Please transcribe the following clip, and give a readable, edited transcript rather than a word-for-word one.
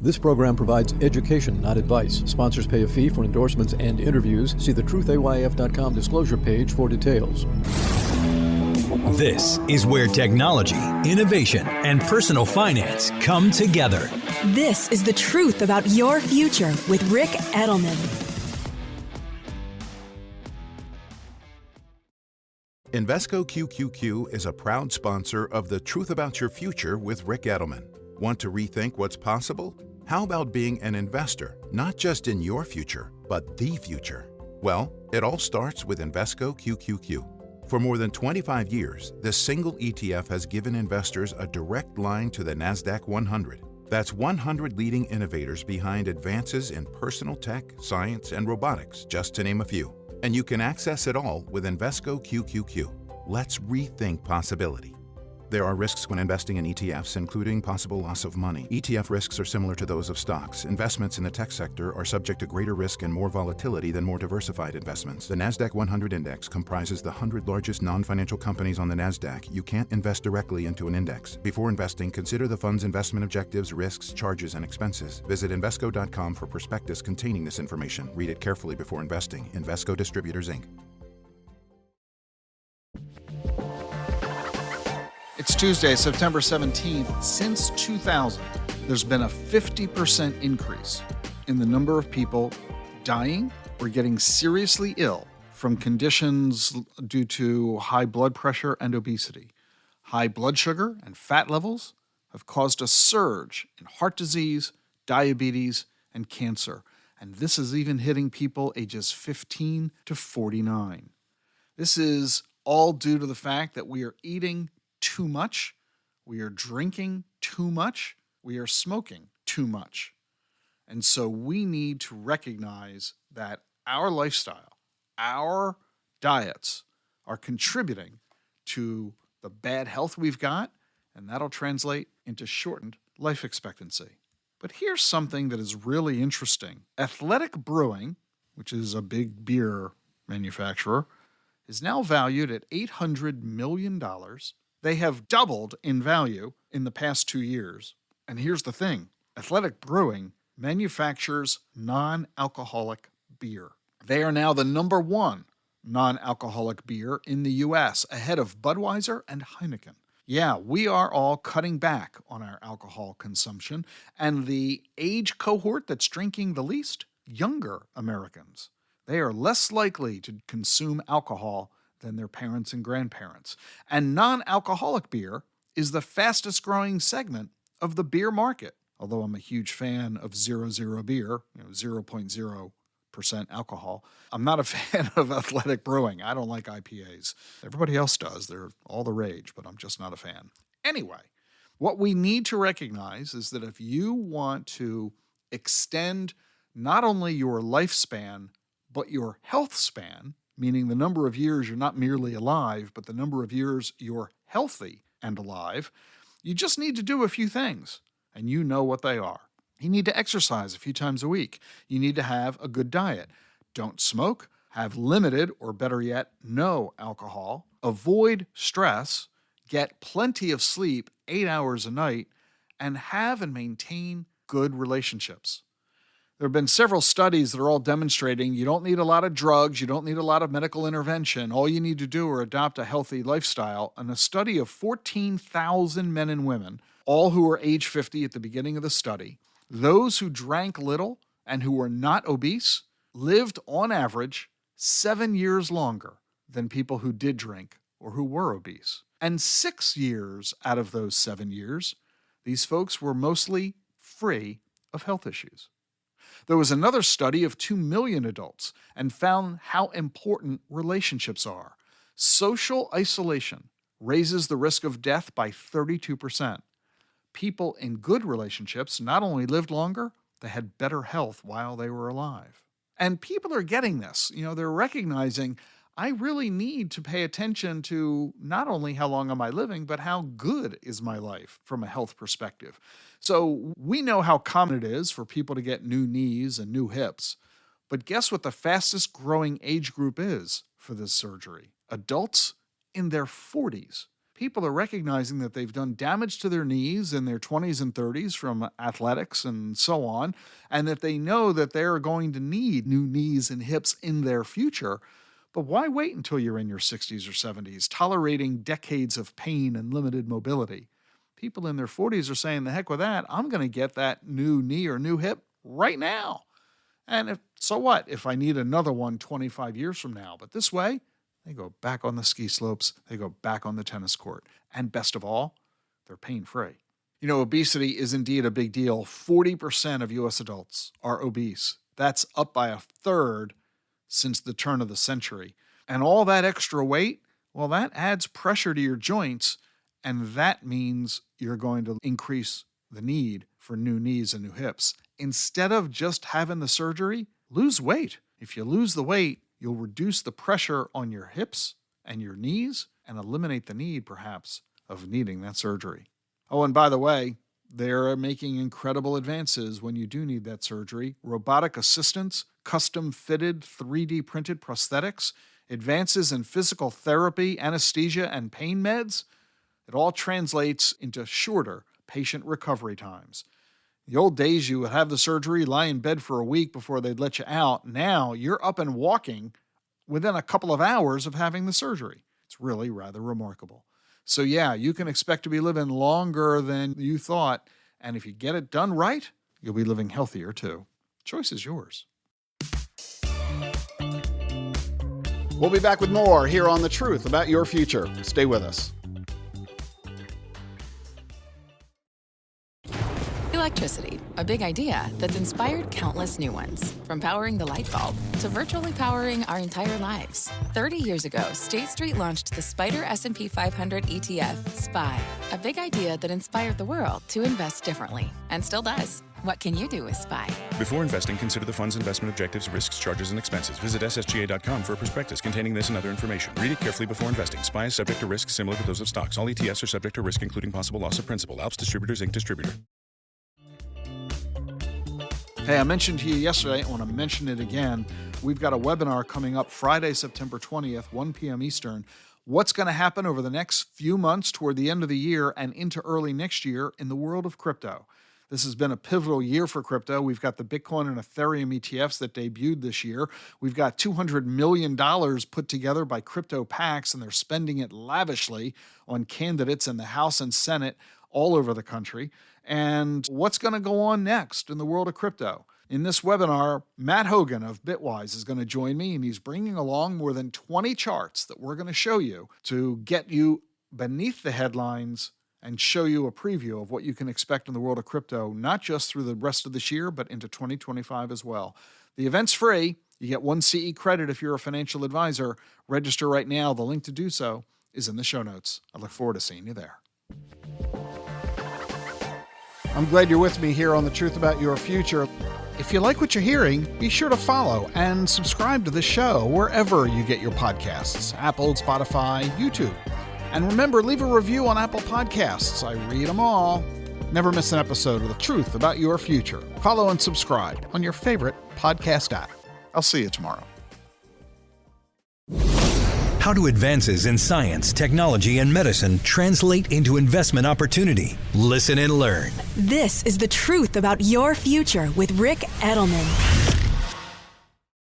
This program provides education, not advice. Sponsors pay a fee for endorsements and interviews. See the truthayf.com disclosure page for details. This is where technology, innovation, and personal finance come together. This is the truth about your future with Rick Edelman. Invesco QQQ is a proud sponsor of The Truth About Your Future with Rick Edelman. Want to rethink what's possible? How about being an investor, not just in your future, but the future? Well, it all starts with Invesco QQQ. For more than 25 years, this single ETF has given investors a direct line to the NASDAQ 100. That's 100 leading innovators behind advances in personal tech, science, and robotics, just to name a few. And you can access it all with Invesco QQQ. Let's rethink possibility. There are risks when investing in ETFs, including possible loss of money. ETF risks are similar to those of stocks. Investments in the tech sector are subject to greater risk and more volatility than more diversified investments. The NASDAQ 100 Index comprises the 100 largest non-financial companies on the NASDAQ. You can't invest directly into an index. Before investing, consider the fund's investment objectives, risks, charges, and expenses. Visit Invesco.com for prospectus containing this information. Read it carefully before investing. Invesco Distributors, Inc. It's Tuesday, September 17th. Since 2000, there's been a 50% increase in the number of people dying or getting seriously ill from conditions due to high blood pressure and obesity. High blood sugar and fat levels have caused a surge in heart disease, diabetes, and cancer. And this is even hitting people ages 15 to 49. This is all due to the fact that we are eating too much, we are drinking too much, we are smoking too much. And so we need to recognize that our lifestyle, our diets are contributing to the bad health we've got, and that'll translate into shortened life expectancy. But here's something that is really interesting. Athletic Brewing, which is a big beer manufacturer, is now valued at $800 million. They have doubled in value in the past 2 years. And here's the thing. Athletic Brewing manufactures non-alcoholic beer. They are now the number one non-alcoholic beer in the U.S., ahead of Budweiser and Heineken. Yeah, we are all cutting back on our alcohol consumption, and the age cohort that's drinking the least, younger Americans. They are less likely to consume alcohol than their parents and grandparents. And non-alcoholic beer is the fastest growing segment of the beer market. Although I'm a huge fan of 0.0 beer, 0.0% alcohol, I'm not a fan of Athletic Brewing. I don't like IPAs. Everybody else does. They're all the rage, but I'm just not a fan. Anyway, what we need to recognize is that if you want to extend not only your lifespan, but your health span, meaning the number of years you're not merely alive, but the number of years you're healthy and alive, you just need to do a few things, and you know what they are. You need to exercise a few times a week. You need to have a good diet. Don't smoke, have limited, or better yet, no alcohol, avoid stress, get plenty of sleep, 8 hours a night, and have and maintain good relationships. There have been several studies that are all demonstrating you don't need a lot of drugs, you don't need a lot of medical intervention. All you need to do is adopt a healthy lifestyle. And a study of 14,000 men and women, all who were age 50 at the beginning of the study, those who drank little and who were not obese lived on average 7 years longer than people who did drink or who were obese. And 6 years out of those 7 years, these folks were mostly free of health issues. There was another study of 2 million adults and found how important relationships are. Social isolation raises the risk of death by 32%. People in good relationships not only lived longer, they had better health while they were alive. And people are getting this. They're recognizing, I really need to pay attention to not only how long am I living, but how good is my life from a health perspective. So we know how common it is for people to get new knees and new hips. But guess what the fastest growing age group is for this surgery? Adults in their 40s. People are recognizing that they've done damage to their knees in their 20s and 30s from athletics and so on, and that they know that they're going to need new knees and hips in their future. But why wait until you're in your 60s or 70s, tolerating decades of pain and limited mobility? People in their 40s are saying, the heck with that, I'm going to get that new knee or new hip right now. And so what if I need another one 25 years from now? But this way, they go back on the ski slopes, they go back on the tennis court. And best of all, they're pain-free. You know, obesity is indeed a big deal. 40% of U.S. adults are obese. That's up by a third since the turn of the century. And all that extra weight, well, that adds pressure to your joints, and that means you're going to increase the need for new knees and new hips. Instead of just having the surgery, lose weight. If you lose the weight, you'll reduce the pressure on your hips and your knees and eliminate the need, perhaps, of needing that surgery. Oh, and by the way, they're making incredible advances when you do need that surgery. Robotic assistance, custom-fitted 3D printed prosthetics, advances in physical therapy, anesthesia, and pain meds. It all translates into shorter patient recovery times. The old days, you would have the surgery, lie in bed for a week before they'd let you out. Now you're up and walking within a couple of hours of having the surgery. It's really rather remarkable. So yeah, you can expect to be living longer than you thought. And if you get it done right, you'll be living healthier too. Choice is yours. We'll be back with more here on The Truth About Your Future. Stay with us. Electricity, a big idea that's inspired countless new ones. From powering the light bulb to virtually powering our entire lives. 30 years ago, State Street launched the Spider S&P 500 ETF, SPY. A big idea that inspired the world to invest differently, and still does. What can you do with SPY? Before investing, consider the fund's investment objectives, risks, charges, and expenses. Visit ssga.com for a prospectus containing this and other information. Read it carefully before investing. SPY is subject to risks similar to those of stocks. All ETFs are subject to risk, including possible loss of principal. Alps Distributors, Inc. Distributor. Hey, I mentioned to you yesterday, I want to mention it again. We've got a webinar coming up Friday, September 20th, 1 p.m. Eastern. What's going to happen over the next few months toward the end of the year and into early next year in the world of crypto? This has been a pivotal year for crypto. We've got the Bitcoin and Ethereum ETFs that debuted this year. We've got $200 million put together by crypto PACs, and they're spending it lavishly on candidates in the House and Senate all over the country. And what's going to go on next in the world of crypto? In this webinar, Matt Hogan of Bitwise is going to join me, and he's bringing along more than 20 charts that we're going to show you to get you beneath the headlines and show you a preview of what you can expect in the world of crypto, not just through the rest of this year, but into 2025 as well. The event's free. You get 1 CE credit if you're a financial advisor. Register right now. The link to do so is in the show notes. I look forward to seeing you there. I'm glad you're with me here on The Truth About Your Future. If you like what you're hearing, be sure to follow and subscribe to the show wherever you get your podcasts, Apple, Spotify, YouTube. And remember, leave a review on Apple Podcasts. I read them all. Never miss an episode of The Truth About Your Future. Follow and subscribe on your favorite podcast app. I'll see you tomorrow. How do advances in science, technology, and medicine translate into investment opportunity? Listen and learn. This is The Truth About Your Future with Rick Edelman.